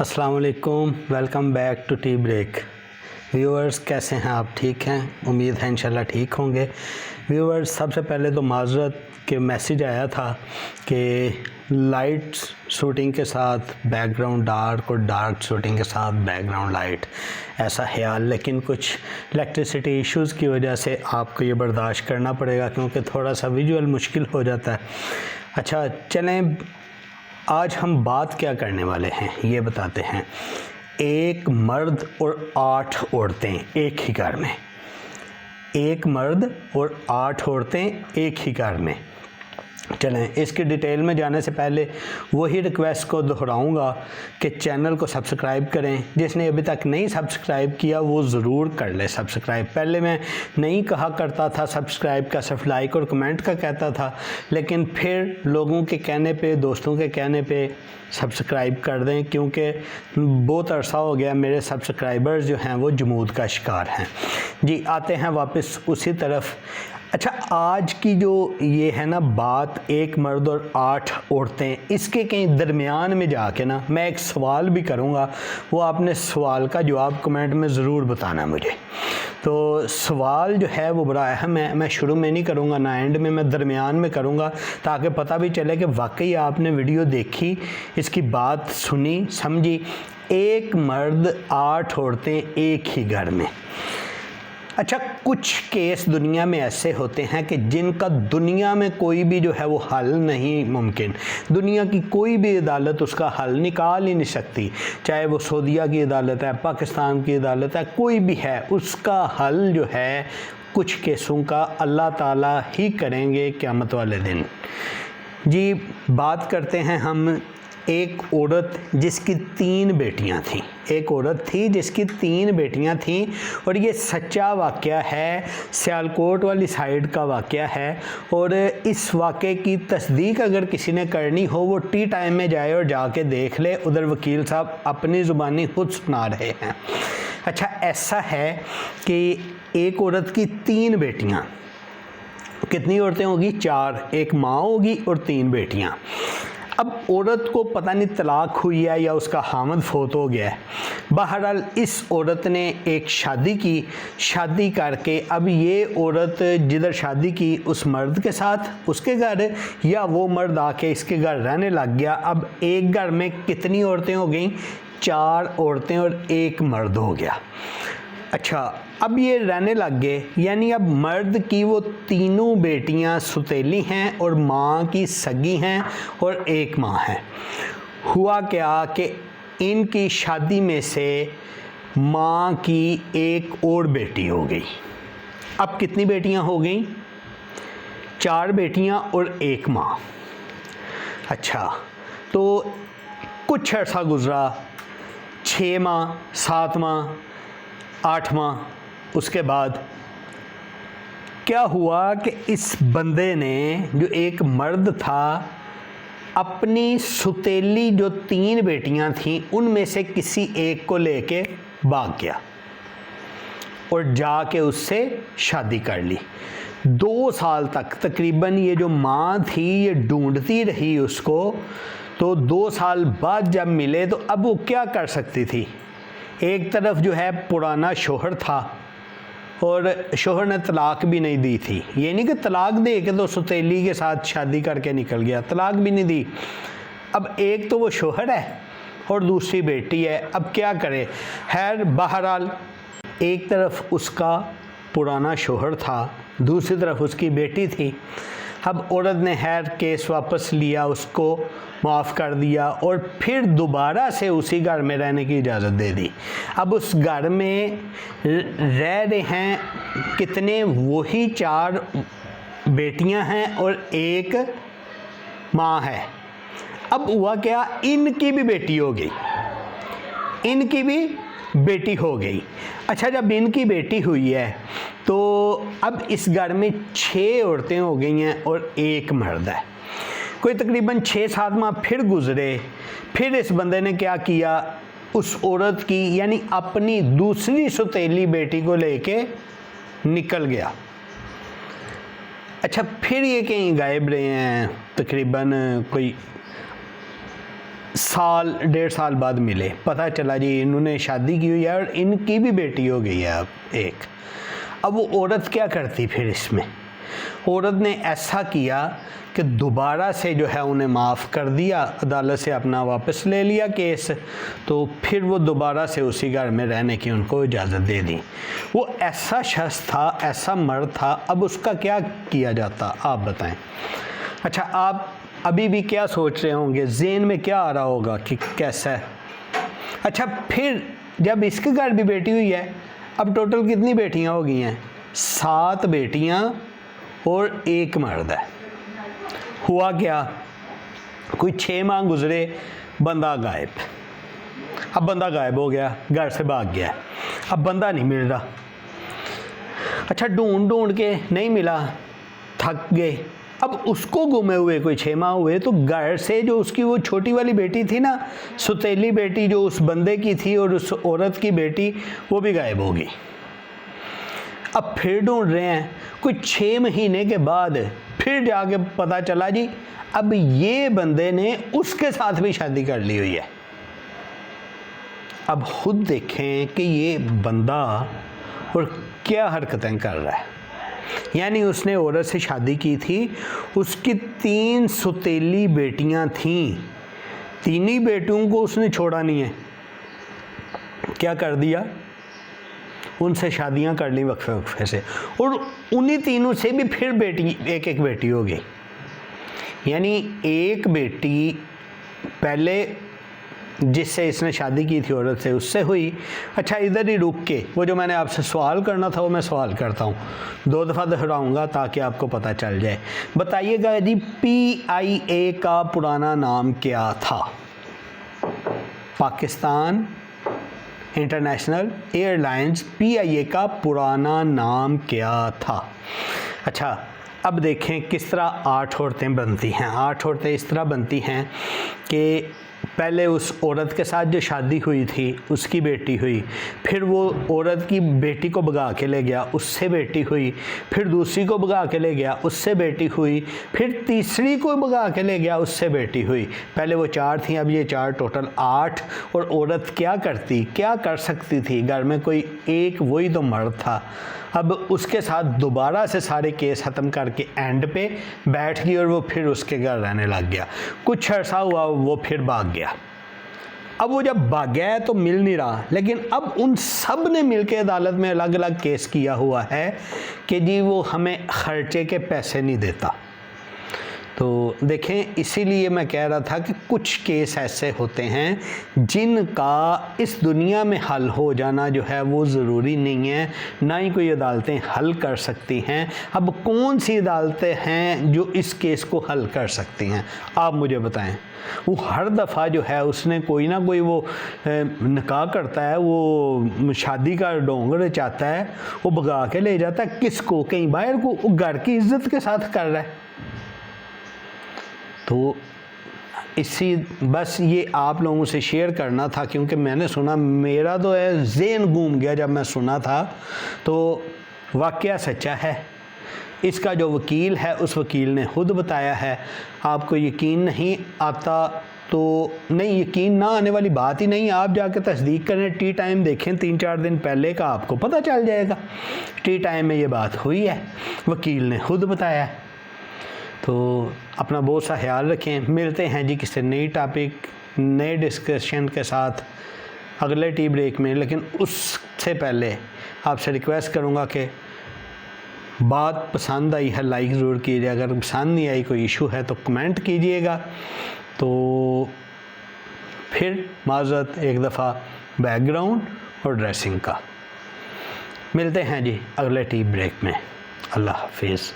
अस्सलाम वालेकुम, welcome back to tea break. Viewers कैसे हैं आप? ठीक हैं? उम्मीद है इंशाल्लाह ठीक होंगे। व्यूअर्स सबसे पहले तो माज़रत के मैसेज आया था कि लाइट शूटिंग के साथ बैकग्राउंड डार्क और डार्क शूटिंग के साथ बैकग्राउंड लाइट, ऐसा ख्याल, लेकिन कुछ इलेक्ट्रिसिटी इश्यूज़ की वजह से आपको ये बर्दाश्त करना पड़ेगा क्योंकि थोड़ा सा विजुअल मुश्किल हो जाता है। अच्छा चलें, आज हम बात क्या करने वाले हैं ये बताते हैं। एक मर्द और 8 औरतें एक ही घर में, एक मर्द और 8 औरतें एक ही घर में। चलें, इसकी डिटेल में जाने से पहले वही रिक्वेस्ट को दोहराऊंगा कि चैनल को सब्सक्राइब करें। जिसने अभी तक नहीं सब्सक्राइब किया वो ज़रूर कर ले सब्सक्राइब। पहले मैं नहीं कहा करता था सब्सक्राइब का, सिर्फ लाइक और कमेंट का कहता था, लेकिन फिर लोगों के कहने पे, दोस्तों के कहने पे सब्सक्राइब कर दें क्योंकि बहुत अरसा हो गया मेरे सब्सक्राइबर्स जो हैं वो जमूद का शिकार हैं। जी, आते हैं वापस उसी तरफ। अच्छा, आज की जो ये है ना बात, एक मर्द और 8 औरतें, इसके कहीं दरमियान में जाके ना मैं एक सवाल भी करूँगा, वो आपने सवाल का जवाब कमेंट में ज़रूर बताना मुझे। तो सवाल जो है वो बड़ा अहम है, मैं शुरू में नहीं करूँगा ना एंड में, मैं दरमियान में करूँगा ताकि पता भी चले कि वाकई आपने वीडियो देखी, इसकी बात सुनी, समझी। एक मर्द 8 औरतें एक ही घर में। अच्छा, कुछ केस दुनिया में ऐसे होते हैं कि जिनका दुनिया में कोई भी जो है वो हल नहीं मुमकिन, दुनिया की कोई भी अदालत उसका हल निकाल ही नहीं सकती, चाहे वो सऊदीया की अदालत है, पाकिस्तान की अदालत है, कोई भी है, उसका हल जो है कुछ केसों का अल्लाह ताला ही करेंगे क़यामत वाले दिन। जी, बात करते हैं हम एक औरत जिसकी 3 बेटियां थीं। एक औरत थी जिसकी 3 बेटियां थीं और ये सच्चा वाक़या है, सियालकोट वाली साइड का वाक़या है। और इस वाक़े की तस्दीक अगर किसी ने करनी हो वो टी टाइम में जाए और जाके देख ले, उधर वकील साहब अपनी ज़ुबानी खुद सुना रहे हैं। अच्छा, ऐसा है कि एक औरत की 3 बेटियाँ, कितनी औरतें होगी? 4, एक माँ होगी और 3 बेटियाँ। अब औरत को पता नहीं तलाक हुई है या उसका हामद फोत हो गया है। बहरहाल इस औरत ने एक शादी की, शादी करके अब ये औरत जिधर शादी की उस मर्द के साथ उसके घर, या वो मर्द आके इसके घर रहने लग गया। अब एक घर में कितनी औरतें हो गई? 4 औरतें और एक मर्द हो गया। अच्छा, अब ये रहने लग गए, यानी अब मर्द की वो 3 बेटियां सुतेली हैं और माँ की सगी हैं और एक माँ है। हुआ क्या कि इनकी शादी में से माँ की एक और बेटी हो गई। अब कितनी बेटियां हो गई? 4 बेटियां और एक माँ। अच्छा, तो कुछ अर्सा गुजरा, 6 माह, 7 माह, 8 माह, उसके बाद क्या हुआ कि इस बंदे ने, जो एक मर्द था, अपनी सुतेली जो 3 बेटियां थीं उनमें से किसी एक को लेके भाग गया और जाके उससे शादी कर ली। 2 साल तक तकरीबन ये जो माँ थी ये ढूंढती रही उसको। तो 2 साल बाद जब मिले तो अब वो क्या कर सकती थी? एक तरफ जो है पुराना शोहर था और शोहर ने तलाक भी नहीं दी थी। ये नहीं कि तलाक दे के तो सुतेली के साथ शादी करके निकल गया, तलाक भी नहीं दी। अब एक तो वो शोहर है और दूसरी बेटी है, अब क्या करे? खैर बहरहाल एक तरफ उसका पुराना शोहर था, दूसरी तरफ उसकी बेटी थी। अब औरत ने खैर केस वापस लिया, उसको माफ़ कर दिया और फिर दोबारा से उसी घर में रहने की इजाज़त दे दी। अब उस घर में रह रहे हैं कितने? वही 4 बेटियां हैं और एक माँ है। अब हुआ क्या, इनकी भी बेटी हो गई, इनकी भी बेटी हो गई। अच्छा, जब इनकी बेटी हुई है तो अब इस घर में 6 औरतें हो गई हैं और एक मर्द है। कोई तकरीबन 6-7 माह फिर गुजरे, फिर इस बंदे ने क्या किया, उस औरत की यानी अपनी दूसरी सुतेली बेटी को लेके निकल गया। अच्छा, फिर ये कहीं गायब रहे हैं तकरीबन कोई साल 1.5 साल बाद मिले, पता चला जी इन्होंने शादी की हुई है और इनकी भी बेटी हो गई है अब एक। अब वो औरत क्या करती फिर इसमें? औरत ने ऐसा किया कि दोबारा से जो है उन्हें माफ़ कर दिया, अदालत से अपना वापस ले लिया केस, तो फिर वो दोबारा से उसी घर में रहने की उनको इजाज़त दे दी। वो ऐसा शख्स था, ऐसा मर्द था, अब उसका क्या किया जाता आप बताएं। अच्छा, आप अभी भी क्या सोच रहे होंगे, ज़हन में क्या आ रहा होगा कि कैसा है? अच्छा, फिर जब इसके घर भी बेटी हुई है, अब टोटल कितनी बेटियां हो गई हैं? 7 बेटियां और 1 मर्द है। हुआ क्या, कोई 6 माह गुजरे, बंदा गायब। अब बंदा गायब हो गया, घर से भाग गया, अब बंदा नहीं मिल रहा। अच्छा, ढूंढ के नहीं मिला, थक गए। अब उसको गुमे हुए कोई 6 माह हुए, तो घर से जो उसकी वो छोटी वाली बेटी थी ना, सुतीली बेटी जो उस बंदे की थी और उस औरत की बेटी, वो भी गायब हो गई। अब फिर ढूंढ रहे हैं, कोई 6 महीने के बाद फिर जाके पता चला जी अब ये बंदे ने उसके साथ भी शादी कर ली हुई है। अब खुद देखें कि ये बंदा और क्या हरकतें कर रहा है। यानी उसने औरत से शादी की थी, उसकी 3 सुतीली बेटियां थीं, 3 ही बेटियों को उसने छोड़ा नहीं है। क्या कर दिया, उनसे शादियां कर ली वक्फे वक्फे से, और उन्हीं तीनों से भी फिर बेटी एक बेटी हो गई। यानी एक बेटी पहले जिससे इसने शादी की थी औरत से, उससे हुई। अच्छा, इधर ही रुक के वो जो मैंने आपसे सवाल करना था वो मैं सवाल करता हूँ, 2 दफ़ा दोहराऊँगा ताकि आपको पता चल जाए। बताइएगा जी, PIA का पुराना नाम क्या था? पाकिस्तान इंटरनेशनल एयरलाइंस, PIA का पुराना नाम क्या था? अच्छा, अब देखें किस तरह 8 औरतें बनती हैं। 8 औरतें इस तरह बनती हैं कि पहले उस औरत के साथ जो शादी हुई थी उसकी बेटी हुई, फिर वो औरत की बेटी को भगा के ले गया, उससे बेटी हुई, फिर दूसरी को भगा के ले गया, उससे बेटी हुई, फिर तीसरी को भगा के ले गया, उससे बेटी हुई। पहले वो 4 थी, अब ये 4, टोटल 8। और औरत क्या करती, क्या कर सकती थी? घर में कोई एक वही तो मर्द था। अब उसके साथ दोबारा से सारे केस ख़त्म करके एंड पे बैठ गई और वो फिर उसके घर रहने लग गया। कुछ अर्सा हुआ, वो फिर भाग गया। अब वो जब भाग गया है तो मिल नहीं रहा, लेकिन अब उन सब ने मिलकर अदालत में अलग अलग केस किया हुआ है कि जी वो हमें खर्चे के पैसे नहीं देता। तो देखें, इसीलिए मैं कह रहा था कि कुछ केस ऐसे होते हैं जिनका इस दुनिया में हल हो जाना जो है वो ज़रूरी नहीं है, ना ही कोई अदालतें हल कर सकती हैं। अब कौन सी अदालतें हैं जो इस केस को हल कर सकती हैं, आप मुझे बताएं। वो हर दफ़ा जो है उसने कोई ना कोई वो निकाह करता है, वो शादी का ढोंग रचाता है, वो भगा के ले जाता है किसको, कहीं बाहर को, वो घर की इज्जत के साथ कर रहा है। तो इसी बस ये आप लोगों से शेयर करना था, क्योंकि मैंने सुना, मेरा तो है ज़हन घूम गया जब मैं सुना था। तो वाक़या सच्चा है। इसका जो वकील है उस वकील ने खुद बताया है। आपको यकीन नहीं आता तो नहीं, यकीन ना आने वाली बात ही नहीं, आप जाकर तस्दीक करें, टी टाइम देखें 3-4 दिन पहले का, आपको पता चल जाएगा। टी टाइम में ये बात हुई है, वकील ने खुद बताया है। तो अपना बहुत सा ख्याल रखें। मिलते हैं जी किसी नई टॉपिक, नए डिस्कशन के साथ अगले टी ब्रेक में। लेकिन उससे पहले आपसे रिक्वेस्ट करूँगा कि बात पसंद आई है लाइक ज़रूर कीजिए, अगर पसंद नहीं आई, कोई इशू है तो कमेंट कीजिएगा। तो फिर माज़रत एक दफ़ा बैकग्राउंड और ड्रेसिंग का। मिलते हैं जी अगले टी ब्रेक में। अल्लाह हाफिज़।